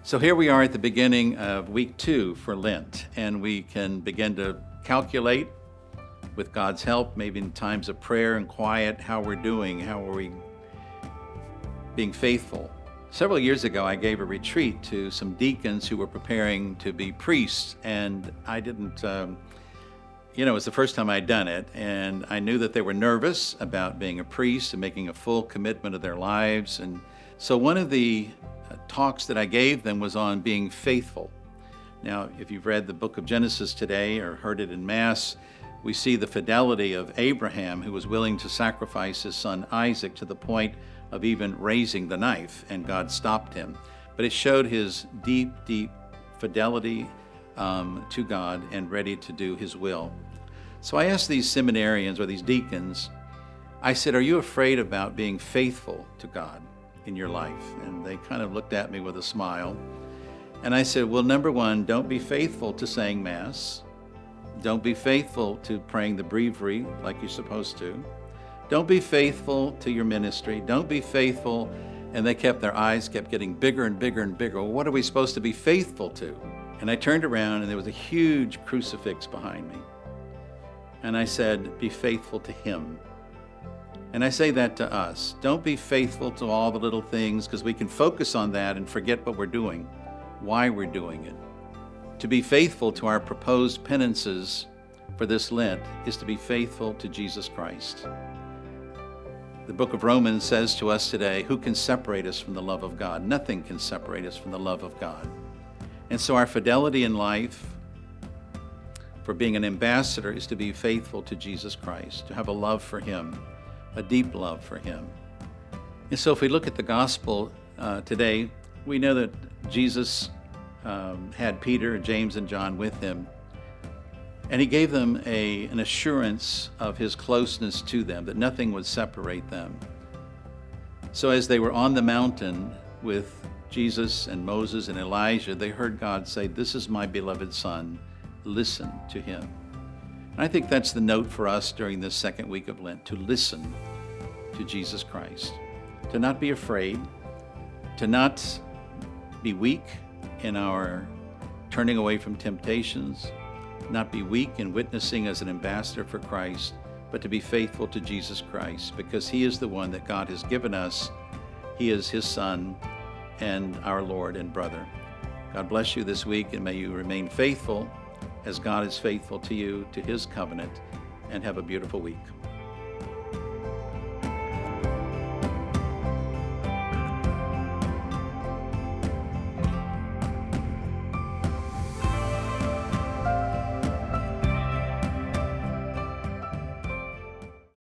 So here we are at the beginning of week 2 for Lent, and we can begin to calculate with God's help, maybe in times of prayer and quiet, how we're doing, how are we being faithful. Several years ago, I gave a retreat to some deacons who were preparing to be priests, and I didn't, it was the first time I'd done it, and I knew that they were nervous about being a priest and making a full commitment of their lives. And so one of the talks that I gave them was on being faithful. Now, if you've read the book of Genesis today or heard it in Mass, we see the fidelity of Abraham, who was willing to sacrifice his son Isaac to the point of even raising the knife, and God stopped him. But it showed his deep, deep fidelity to God and ready to do his will. So I asked these seminarians or these deacons, I said, are you afraid about being faithful to God in your life? And they kind of looked at me with a smile. And I said, well, number one, don't be faithful to saying Mass. Don't be faithful to praying the breviary like you're supposed to. Don't be faithful to your ministry. Don't be faithful. And their eyes kept getting bigger and bigger and bigger. Well, what are we supposed to be faithful to? And I turned around and there was a huge crucifix behind me. And I said, be faithful to Him. And I say that to us. Don't be faithful to all the little things, because we can focus on that and forget what we're doing, why we're doing it. To be faithful to our proposed penances for this Lent is to be faithful to Jesus Christ. The book of Romans says to us today, who can separate us from the love of God? Nothing can separate us from the love of God. And so our fidelity in life for being an ambassador is to be faithful to Jesus Christ, to have a love for Him, a deep love for Him. And so if we look at the gospel today, we know that Jesus had Peter, James, and John with Him, and He gave them an assurance of His closeness to them, that nothing would separate them. So as they were on the mountain with Jesus and Moses and Elijah, they heard God say, this is my beloved Son, listen to Him. And I think that's the note for us during this second week of Lent, to listen to Jesus Christ, to not be afraid, to not be weak in our turning away from temptations, not be weak in witnessing as an ambassador for Christ, but to be faithful to Jesus Christ, because He is the one that God has given us. He is His Son and our Lord and brother. God bless you this week, and may you remain faithful as God is faithful to you, to His covenant, and have a beautiful week.